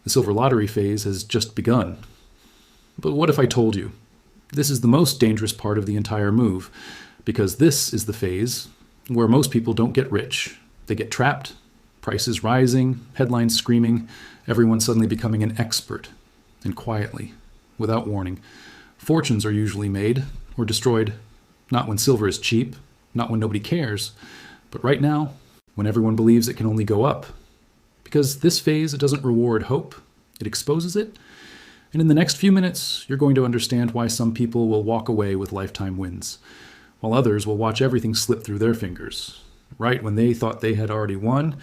The silver lottery phase has just begun. But what if I told you? This is the most dangerous part of the entire move, because this is the phase where most people don't get rich. They get trapped, prices rising, headlines screaming, everyone suddenly becoming an expert, and quietly, without warning. Fortunes are usually made or destroyed, not when silver is cheap, not when nobody cares, but right now, when everyone believes it can only go up. Because this phase, it doesn't reward hope, it exposes it. And in the next few minutes, you're going to understand why some people will walk away with lifetime wins, while others will watch everything slip through their fingers. Right when they thought they had already won,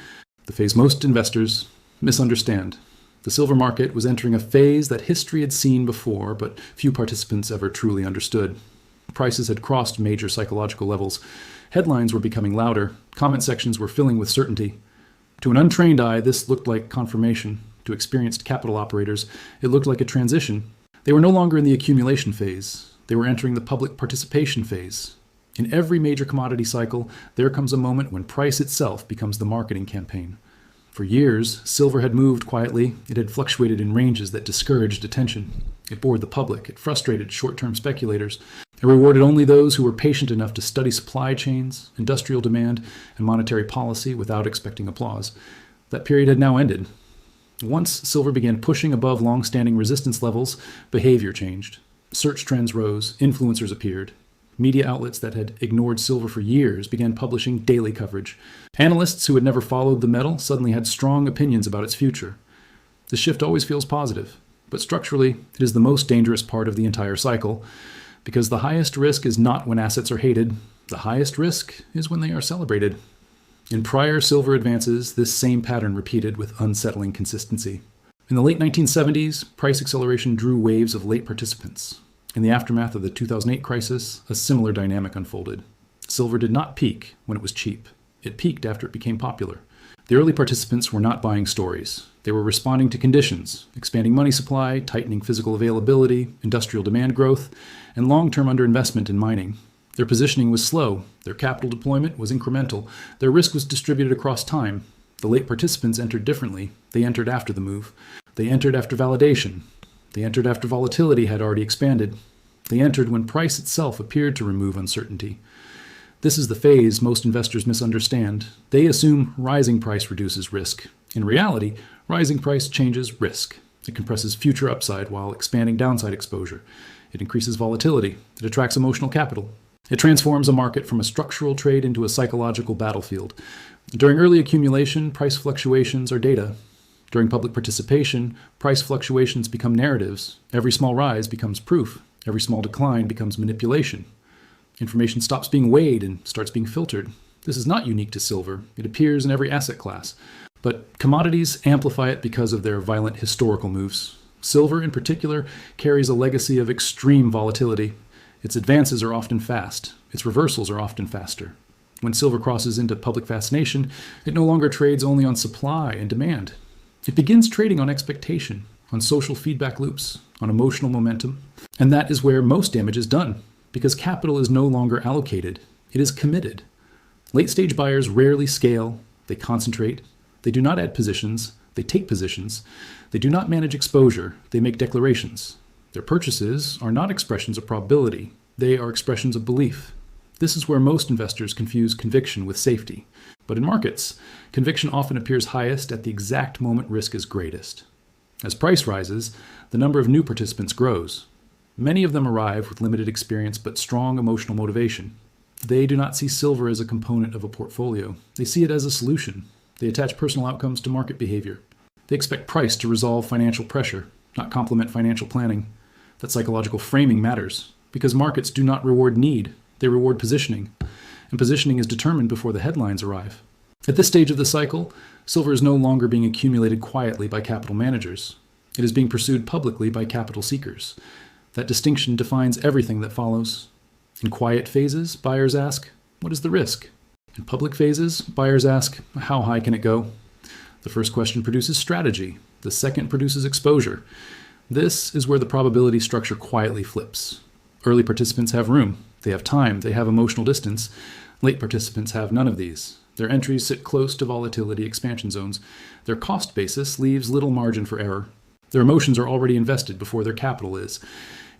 the phase most investors misunderstand. The silver market was entering a phase that history had seen before, but few participants ever truly understood. Prices had crossed major psychological levels. Headlines were becoming louder. Comment sections were filling with certainty. To an untrained eye, this looked like confirmation. To experienced capital operators, it looked like a transition. They were no longer in the accumulation phase. They were entering the public participation phase. In every major commodity cycle, there comes a moment when price itself becomes the marketing campaign. For years, silver had moved quietly. It had fluctuated in ranges that discouraged attention. It bored the public. It frustrated short-term speculators. It rewarded only those who were patient enough to study supply chains, industrial demand, and monetary policy without expecting applause. That period had now ended. Once silver began pushing above long-standing resistance levels, behavior changed. Search trends rose, influencers appeared. Media outlets that had ignored silver for years began publishing daily coverage. Analysts who had never followed the metal suddenly had strong opinions about its future. The shift always feels positive, but structurally, it is the most dangerous part of the entire cycle, because the highest risk is not when assets are hated. The highest risk is when they are celebrated. In prior silver advances, this same pattern repeated with unsettling consistency. In the late 1970s, price acceleration drew waves of late participants. In the aftermath of the 2008 crisis, a similar dynamic unfolded. Silver did not peak when it was cheap. It peaked after it became popular. The early participants were not buying stories. They were responding to conditions, expanding money supply, tightening physical availability, industrial demand growth, and long-term underinvestment in mining. Their positioning was slow. Their capital deployment was incremental. Their risk was distributed across time. The late participants entered differently. They entered after the move. They entered after validation. They entered after volatility had already expanded. They entered when price itself appeared to remove uncertainty. This is the phase most investors misunderstand. They assume rising price reduces risk. In reality, rising price changes risk. It compresses future upside while expanding downside exposure. It increases volatility. It attracts emotional capital. It transforms a market from a structural trade into a psychological battlefield. During early accumulation, price fluctuations are data. During public participation, price fluctuations become narratives. Every small rise becomes proof. Every small decline becomes manipulation. Information stops being weighed and starts being filtered. This is not unique to silver. It appears in every asset class. But commodities amplify it because of their violent historical moves. Silver, in particular, carries a legacy of extreme volatility. Its advances are often fast. Its reversals are often faster. When silver crosses into public fascination, it no longer trades only on supply and demand. It begins trading on expectation, on social feedback loops, on emotional momentum. And that is where most damage is done, because capital is no longer allocated. It is committed. Late-stage buyers rarely scale. They concentrate. They do not add positions. They take positions. They do not manage exposure. They make declarations. Their purchases are not expressions of probability. They are expressions of belief. This is where most investors confuse conviction with safety. But in markets, conviction often appears highest at the exact moment risk is greatest. As price rises, the number of new participants grows. Many of them arrive with limited experience but strong emotional motivation. They do not see silver as a component of a portfolio. They see it as a solution. They attach personal outcomes to market behavior. They expect price to resolve financial pressure, not complement financial planning. That psychological framing matters, because markets do not reward need. They reward positioning, and positioning is determined before the headlines arrive. At this stage of the cycle, silver is no longer being accumulated quietly by capital managers. It is being pursued publicly by capital seekers. That distinction defines everything that follows. In quiet phases, buyers ask, what is the risk? In public phases, buyers ask, how high can it go? The first question produces strategy. The second produces exposure. This is where the probability structure quietly flips. Early participants have room. They have time. They have emotional distance. Late participants have none of these. Their entries sit close to volatility expansion zones. Their cost basis leaves little margin for error. Their emotions are already invested before their capital is.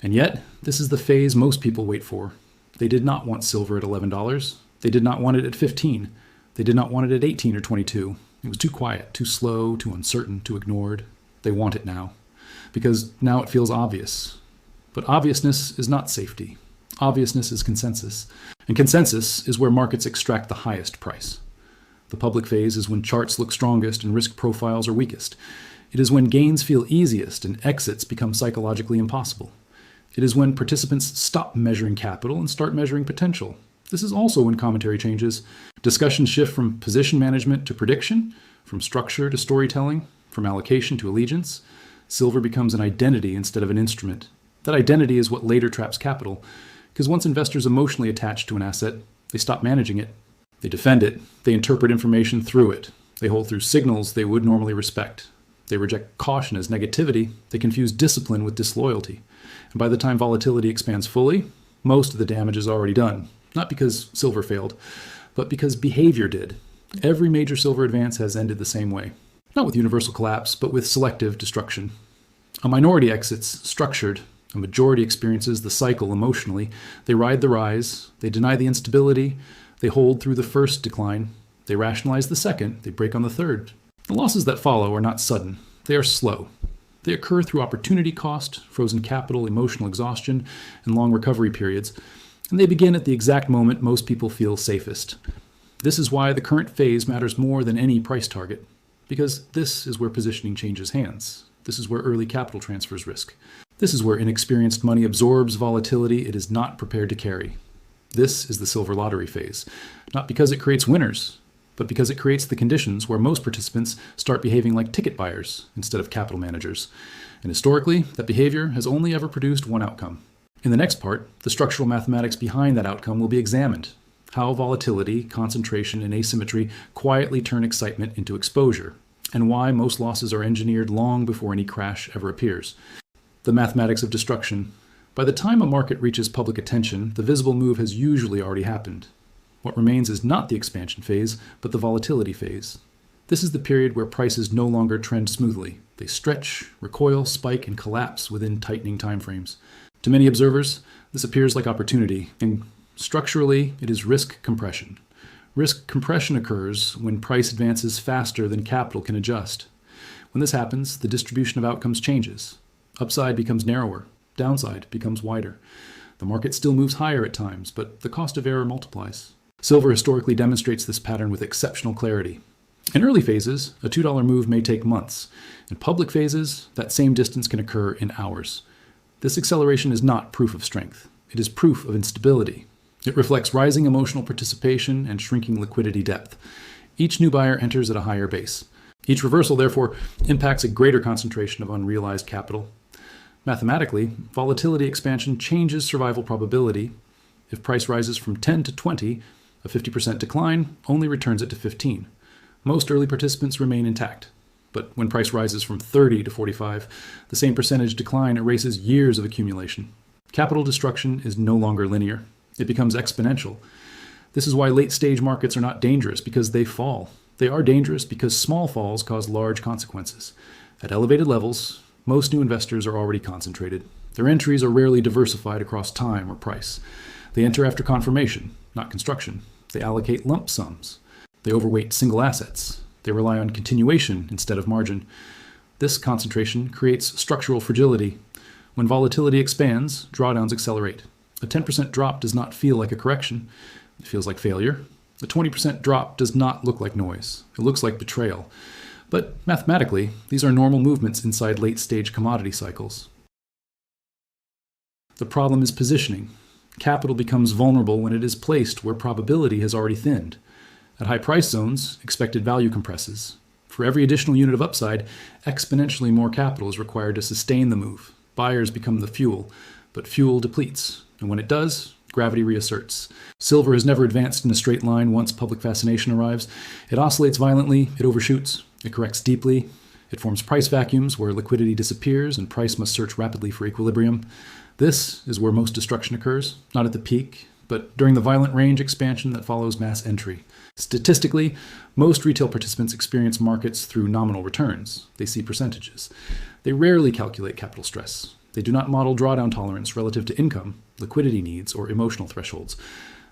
And yet, this is the phase most people wait for. They did not want silver at $11. They did not want it at 15. They did not want it at 18 or 22. It was too quiet, too slow, too uncertain, too ignored. They want it now, because now it feels obvious. But obviousness is not safety. Obviousness is consensus. And consensus is where markets extract the highest price. The public phase is when charts look strongest and risk profiles are weakest. It is when gains feel easiest and exits become psychologically impossible. It is when participants stop measuring capital and start measuring potential. This is also when commentary changes. Discussions shift from position management to prediction, from structure to storytelling, from allocation to allegiance. Silver becomes an identity instead of an instrument. That identity is what later traps capital, because once investors emotionally attach to an asset, they stop managing it. They defend it. They interpret information through it. They hold through signals they would normally respect. They reject caution as negativity. They confuse discipline with disloyalty. And by the time volatility expands fully, most of the damage is already done. Not because silver failed, but because behavior did. Every major silver advance has ended the same way. Not with universal collapse, but with selective destruction. A minority exits structured. A majority experiences the cycle emotionally. They ride the rise. They deny the instability. They hold through the first decline. They rationalize the second. They break on the third. The losses that follow are not sudden. They are slow. They occur through opportunity cost, frozen capital, emotional exhaustion, and long recovery periods. And they begin at the exact moment most people feel safest. This is why the current phase matters more than any price target, because this is where positioning changes hands. This is where early capital transfers risk. This is where inexperienced money absorbs volatility it is not prepared to carry. This is the silver lottery phase, not because it creates winners, but because it creates the conditions where most participants start behaving like ticket buyers instead of capital managers. And historically, that behavior has only ever produced one outcome. In the next part, the structural mathematics behind that outcome will be examined. How volatility, concentration, and asymmetry quietly turn excitement into exposure, and why most losses are engineered long before any crash ever appears. The mathematics of destruction. By the time a market reaches public attention, the visible move has usually already happened. What remains is not the expansion phase, but the volatility phase. This is the period where prices no longer trend smoothly. They stretch, recoil, spike, and collapse within tightening timeframes. To many observers, this appears like opportunity, and structurally, it is risk compression. Risk compression occurs when price advances faster than capital can adjust. When this happens, the distribution of outcomes changes. Upside becomes narrower, downside becomes wider. The market still moves higher at times, but the cost of error multiplies. Silver historically demonstrates this pattern with exceptional clarity. In early phases, a $2 move may take months. In public phases, that same distance can occur in hours. This acceleration is not proof of strength. It is proof of instability. It reflects rising emotional participation and shrinking liquidity depth. Each new buyer enters at a higher base. Each reversal, therefore, impacts a greater concentration of unrealized capital. Mathematically, volatility expansion changes survival probability. If price rises from 10 to 20, a 50% decline only returns it to 15. Most early participants remain intact. But when price rises from 30 to 45, the same percentage decline erases years of accumulation. Capital destruction is no longer linear. It becomes exponential. This is why late-stage markets are not dangerous because they fall. They are dangerous because small falls cause large consequences. At elevated levels, most new investors are already concentrated. Their entries are rarely diversified across time or price. They enter after confirmation, not construction. They allocate lump sums. They overweight single assets. They rely on continuation instead of margin. This concentration creates structural fragility. When volatility expands, drawdowns accelerate. A 10% drop does not feel like a correction. It feels like failure. A 20% drop does not look like noise. It looks like betrayal. But mathematically, these are normal movements inside late-stage commodity cycles. The problem is positioning. Capital becomes vulnerable when it is placed where probability has already thinned. At high price zones, expected value compresses. For every additional unit of upside, exponentially more capital is required to sustain the move. Buyers become the fuel, but fuel depletes. And when it does, gravity reasserts. Silver has never advanced in a straight line once public fascination arrives. It oscillates violently, it overshoots, it corrects deeply, it forms price vacuums where liquidity disappears and price must search rapidly for equilibrium. This is where most destruction occurs, not at the peak, but during the violent range expansion that follows mass entry. Statistically, most retail participants experience markets through nominal returns. They see percentages. They rarely calculate capital stress. They do not model drawdown tolerance relative to income, liquidity needs, or emotional thresholds.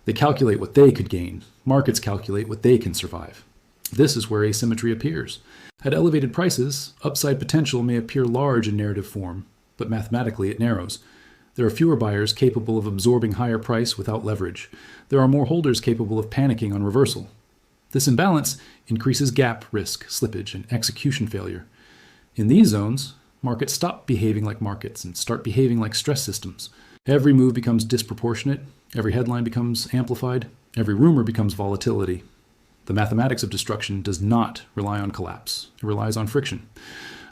They calculate what they could gain. Markets calculate what they can survive. This is where asymmetry appears. At elevated prices, upside potential may appear large in narrative form, but mathematically it narrows. There are fewer buyers capable of absorbing higher price without leverage. There are more holders capable of panicking on reversal. This imbalance increases gap risk, slippage, and execution failure. In these zones, markets stop behaving like markets and start behaving like stress systems. Every move becomes disproportionate, every headline becomes amplified, every rumor becomes volatility. The mathematics of destruction does not rely on collapse. It relies on friction.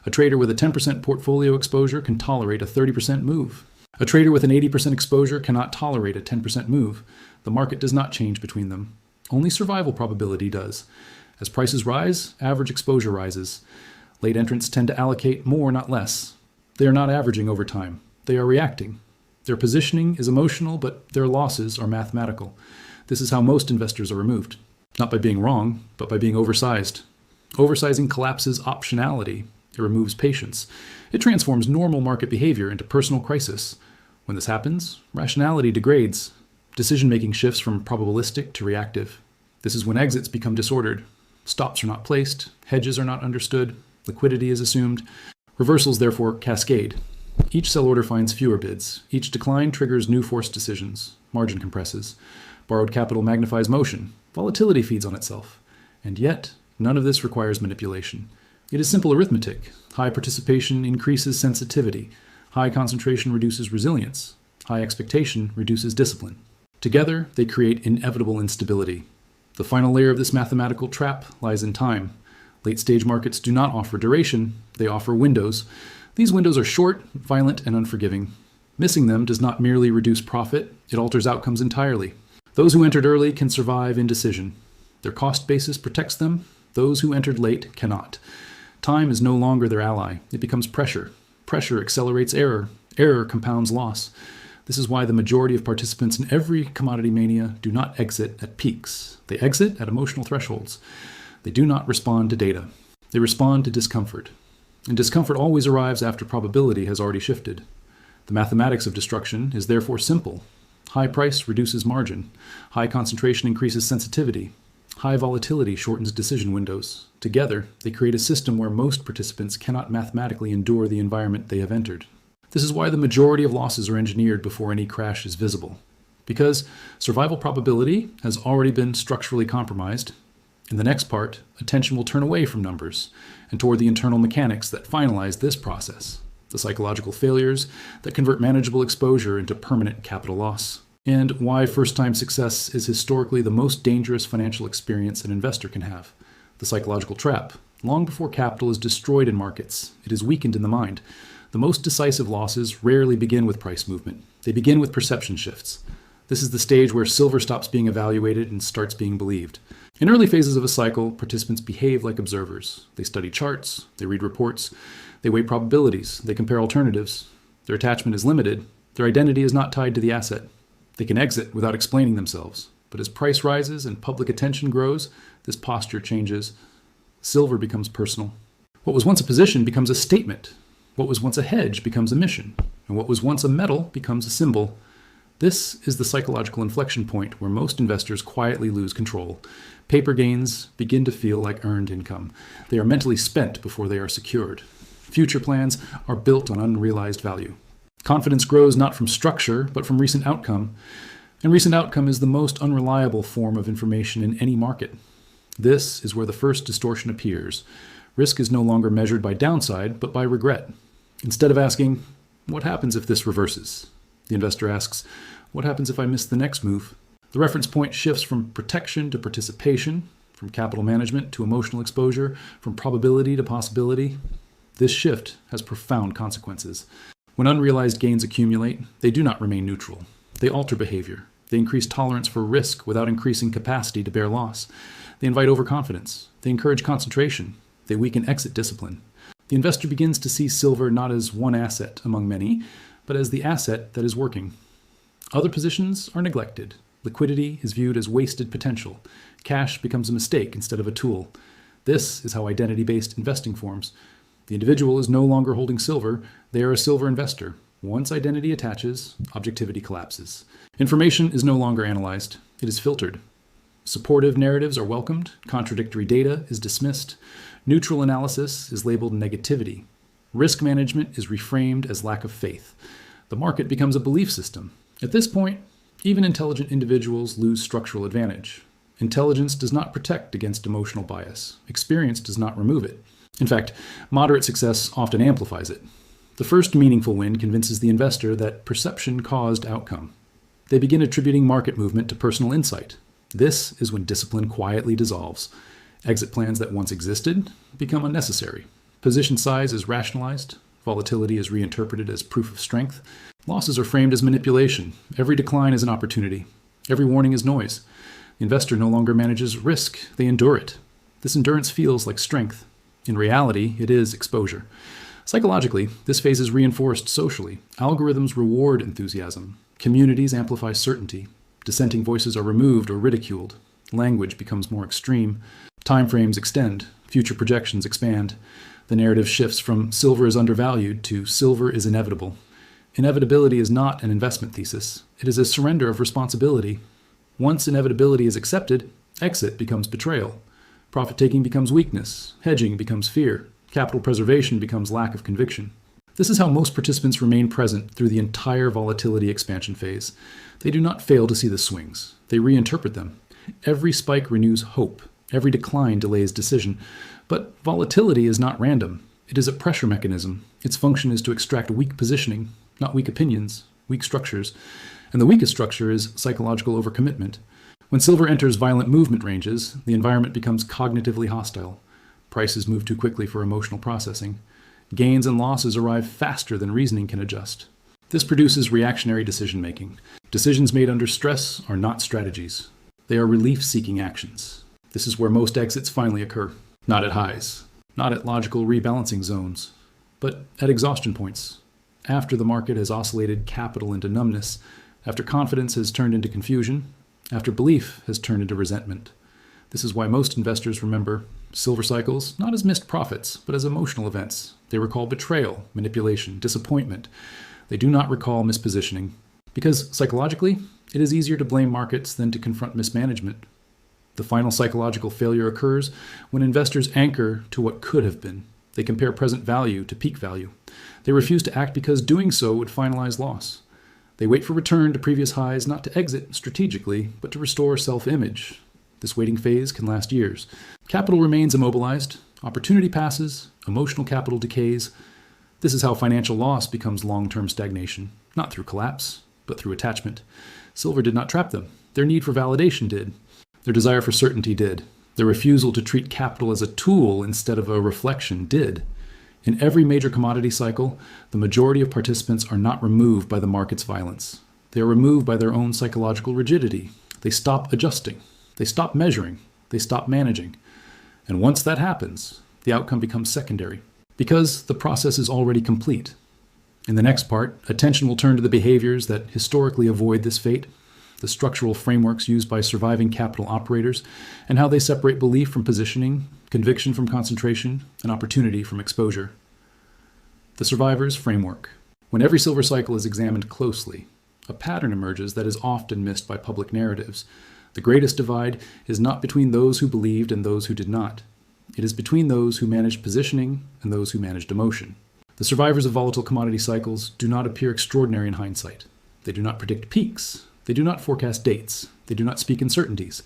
A trader with a 10% portfolio exposure can tolerate a 30% move. A trader with an 80% exposure cannot tolerate a 10% move. The market does not change between them. Only survival probability does. As prices rise, average exposure rises. Late entrants tend to allocate more, not less. They are not averaging over time. They are reacting. Their positioning is emotional, but their losses are mathematical. This is how most investors are removed. Not by being wrong, but by being oversized. Oversizing collapses optionality. It removes patience. It transforms normal market behavior into personal crisis. When this happens, rationality degrades. Decision-making shifts from probabilistic to reactive. This is when exits become disordered. Stops are not placed. Hedges are not understood. Liquidity is assumed. Reversals therefore cascade. Each sell order finds fewer bids. Each decline triggers new forced decisions. Margin compresses. Borrowed capital magnifies motion. Volatility feeds on itself. And yet, none of this requires manipulation. It is simple arithmetic. High participation increases sensitivity. High concentration reduces resilience. High expectation reduces discipline. Together, they create inevitable instability. The final layer of this mathematical trap lies in time. Late-stage markets do not offer duration. They offer windows. These windows are short, violent, and unforgiving. Missing them does not merely reduce profit, it alters outcomes entirely. Those who entered early can survive indecision. Their cost basis protects them. Those who entered late cannot. Time is no longer their ally. It becomes pressure. Pressure accelerates error. Error compounds loss. This is why the majority of participants in every commodity mania do not exit at peaks. They exit at emotional thresholds. They do not respond to data. They respond to discomfort. And discomfort always arrives after probability has already shifted. The mathematics of destruction is therefore simple. High price reduces margin. High concentration increases sensitivity. High volatility shortens decision windows. Together, they create a system where most participants cannot mathematically endure the environment they have entered. This is why the majority of losses are engineered before any crash is visible. Because survival probability has already been structurally compromised. In the next part, attention will turn away from numbers and toward the internal mechanics that finalize this process, the psychological failures that convert manageable exposure into permanent capital loss, and why first-time success is historically the most dangerous financial experience an investor can have, the psychological trap. Long before capital is destroyed in markets, it is weakened in the mind. The most decisive losses rarely begin with price movement. They begin with perception shifts. This is the stage where silver stops being evaluated and starts being believed. In early phases of a cycle, participants behave like observers. They study charts, they read reports, they weigh probabilities, they compare alternatives. Their attachment is limited. Their identity is not tied to the asset. They can exit without explaining themselves. But as price rises and public attention grows, this posture changes. Silver becomes personal. What was once a position becomes a statement. What was once a hedge becomes a mission. And what was once a metal becomes a symbol. This is the psychological inflection point where most investors quietly lose control. Paper gains begin to feel like earned income. They are mentally spent before they are secured. Future plans are built on unrealized value. Confidence grows not from structure, but from recent outcome. And recent outcome is the most unreliable form of information in any market. This is where the first distortion appears. Risk is no longer measured by downside, but by regret. Instead of asking, what happens if this reverses? The investor asks, what happens if I miss the next move? The reference point shifts from protection to participation, from capital management to emotional exposure, from probability to possibility. This shift has profound consequences. When unrealized gains accumulate, they do not remain neutral. They alter behavior. They increase tolerance for risk without increasing capacity to bear loss. They invite overconfidence. They encourage concentration. They weaken exit discipline. The investor begins to see silver not as one asset among many, but as the asset that is working. Other positions are neglected. Liquidity is viewed as wasted potential. Cash becomes a mistake instead of a tool. This is how identity-based investing forms. The individual is no longer holding silver, they are a silver investor. Once identity attaches, objectivity collapses. Information is no longer analyzed, it is filtered. Supportive narratives are welcomed, contradictory data is dismissed, neutral analysis is labeled negativity. Risk management is reframed as lack of faith. The market becomes a belief system. At this point, even intelligent individuals lose structural advantage. Intelligence does not protect against emotional bias. Experience does not remove it. In fact, moderate success often amplifies it. The first meaningful win convinces the investor that perception caused outcome. They begin attributing market movement to personal insight. This is when discipline quietly dissolves. Exit plans that once existed become unnecessary. Position size is rationalized. Volatility is reinterpreted as proof of strength. Losses are framed as manipulation. Every decline is an opportunity. Every warning is noise. The investor no longer manages risk, they endure it. This endurance feels like strength. In reality, it is exposure. Psychologically, this phase is reinforced socially. Algorithms reward enthusiasm. Communities amplify certainty. Dissenting voices are removed or ridiculed. Language becomes more extreme. Timeframes extend. Future projections expand. The narrative shifts from silver is undervalued to silver is inevitable. Inevitability is not an investment thesis. It is a surrender of responsibility. Once inevitability is accepted, exit becomes betrayal. Profit-taking becomes weakness. Hedging becomes fear. Capital preservation becomes lack of conviction. This is how most participants remain present through the entire volatility expansion phase. They do not fail to see the swings. They reinterpret them. Every spike renews hope. Every decline delays decision. But volatility is not random. It is a pressure mechanism. Its function is to extract weak positioning, not weak opinions, weak structures. And the weakest structure is psychological overcommitment. When silver enters violent movement ranges, the environment becomes cognitively hostile. Prices move too quickly for emotional processing. Gains and losses arrive faster than reasoning can adjust. This produces reactionary decision-making. Decisions made under stress are not strategies. They are relief-seeking actions. This is where most exits finally occur. Not at highs, not at logical rebalancing zones, but at exhaustion points. After the market has oscillated capital into numbness, after confidence has turned into confusion, after belief has turned into resentment. This is why most investors remember silver cycles not as missed profits, but as emotional events. They recall betrayal, manipulation, disappointment. They do not recall mispositioning. Because psychologically, it is easier to blame markets than to confront mismanagement. The final psychological failure occurs when investors anchor to what could have been. They compare present value to peak value. They refuse to act because doing so would finalize loss. They wait for return to previous highs not to exit strategically, but to restore self-image. This waiting phase can last years. Capital remains immobilized, opportunity passes, emotional capital decays. This is how financial loss becomes long-term stagnation, not through collapse, but through attachment. Silver did not trap them. Their need for validation did. Their desire for certainty did. Their refusal to treat capital as a tool instead of a reflection did. In every major commodity cycle, the majority of participants are not removed by the market's violence. They are removed by their own psychological rigidity. They stop adjusting. They stop measuring. They stop managing. And once that happens, the outcome becomes secondary, because the process is already complete. In the next part, attention will turn to the behaviors that historically avoid this fate, the structural frameworks used by surviving capital operators, and how they separate belief from positioning, conviction from concentration, and opportunity from exposure. The survivor's framework. When every silver cycle is examined closely, a pattern emerges that is often missed by public narratives. The greatest divide is not between those who believed and those who did not. It is between those who managed positioning and those who managed emotion. The survivors of volatile commodity cycles do not appear extraordinary in hindsight. They do not predict peaks. They do not forecast dates. They do not speak in certainties.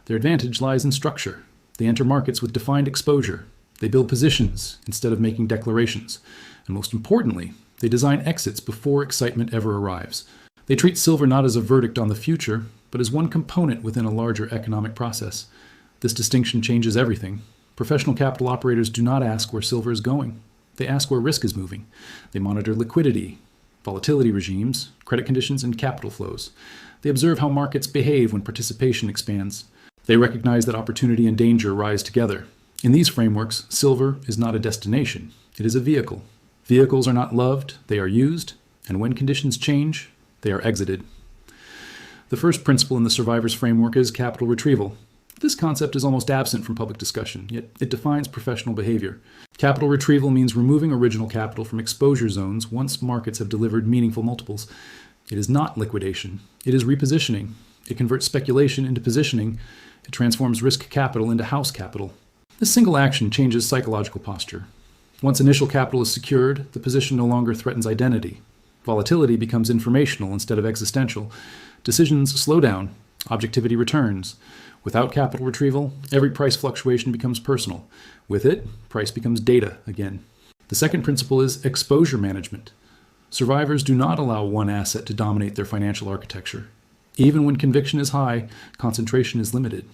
Their advantage lies in structure. They enter markets with defined exposure. They build positions instead of making declarations. And most importantly, they design exits before excitement ever arrives. They treat silver not as a verdict on the future, but as one component within a larger economic process. This distinction changes everything. Professional capital operators do not ask where silver is going. They ask where risk is moving. They monitor liquidity, volatility regimes, credit conditions, and capital flows. They observe how markets behave when participation expands. They recognize that opportunity and danger rise together. In these frameworks, silver is not a destination. It is a vehicle. Vehicles are not loved, they are used, and when conditions change, they are exited. The first principle in the survivor's framework is capital retrieval. This concept is almost absent from public discussion, yet it defines professional behavior. Capital retrieval means removing original capital from exposure zones once markets have delivered meaningful multiples. It is not liquidation. It is repositioning. It converts speculation into positioning. It transforms risk capital into house capital. This single action changes psychological posture. Once initial capital is secured, the position no longer threatens identity. Volatility becomes informational instead of existential. Decisions slow down. Objectivity returns. Without capital retrieval, every price fluctuation becomes personal. With it, price becomes data again. The second principle is exposure management. Survivors do not allow one asset to dominate their financial architecture. Even when conviction is high, concentration is limited.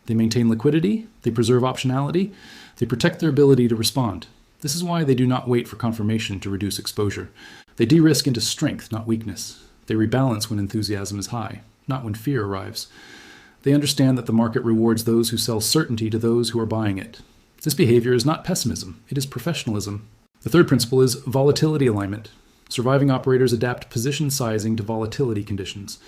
They maintain liquidity, they preserve optionality, they protect their ability to respond. This is why they do not wait for confirmation to reduce exposure. They de-risk into strength, not weakness. They rebalance when enthusiasm is high, not when fear arrives. They understand that the market rewards those who sell certainty to those who are buying it. This behavior is not pessimism, it is professionalism. The third principle is volatility alignment. Surviving operators adapt position sizing to volatility conditions.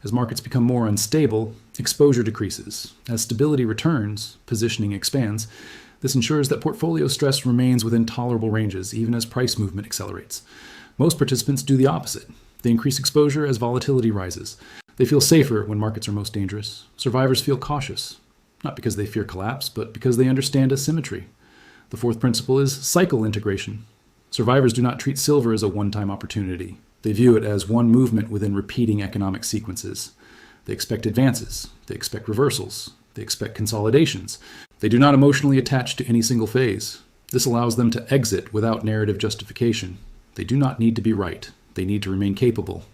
As markets become more unstable, exposure decreases. As stability returns, positioning expands. This ensures that portfolio stress remains within tolerable ranges, even as price movement accelerates. Most participants do the opposite. They increase exposure as volatility rises. They feel safer when markets are most dangerous. Survivors feel cautious, not because they fear collapse, but because they understand asymmetry. The fourth principle is cycle integration. Survivors do not treat silver as a one-time opportunity. They view it as one movement within repeating economic sequences. They expect advances. They expect reversals. They expect consolidations. They do not emotionally attach to any single phase. This allows them to exit without narrative justification. They do not need to be right. They need to remain capable.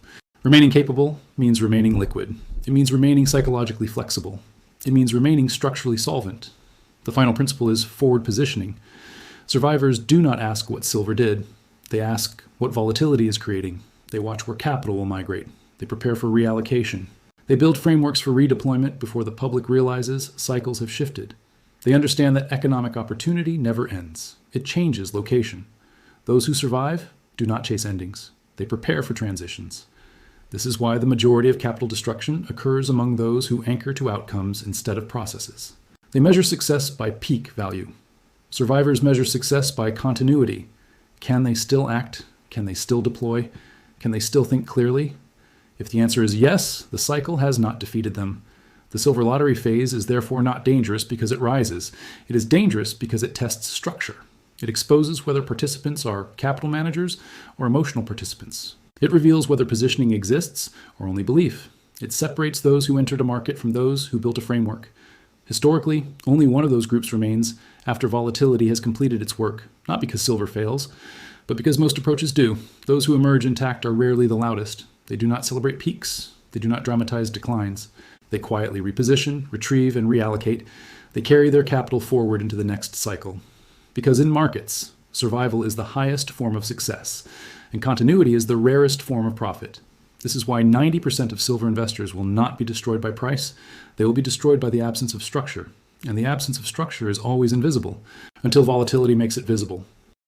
Remaining capable means remaining liquid. It means remaining psychologically flexible. It means remaining structurally solvent. The final principle is forward positioning. Survivors do not ask what silver did. They ask what volatility is creating. They watch where capital will migrate. They prepare for reallocation. They build frameworks for redeployment before the public realizes cycles have shifted. They understand that economic opportunity never ends. It changes location. Those who survive do not chase endings. They prepare for transitions. This is why the majority of capital destruction occurs among those who anchor to outcomes instead of processes. They measure success by peak value. Survivors measure success by continuity. Can they still act? Can they still deploy? Can they still think clearly? If the answer is yes, the cycle has not defeated them. The silver lottery phase is therefore not dangerous because it rises. It is dangerous because it tests structure. It exposes whether participants are capital managers or emotional participants. It reveals whether positioning exists or only belief. It separates those who entered a market from those who built a framework. Historically, only one of those groups remains after volatility has completed its work, not because silver fails, but because most approaches do. Those who emerge intact are rarely the loudest. They do not celebrate peaks. They do not dramatize declines. They quietly reposition, retrieve, and reallocate. They carry their capital forward into the next cycle. Because in markets, survival is the highest form of success, and continuity is the rarest form of profit. This is why 90% of silver investors will not be destroyed by price. They will be destroyed by the absence of structure. And the absence of structure is always invisible, until volatility makes it visible.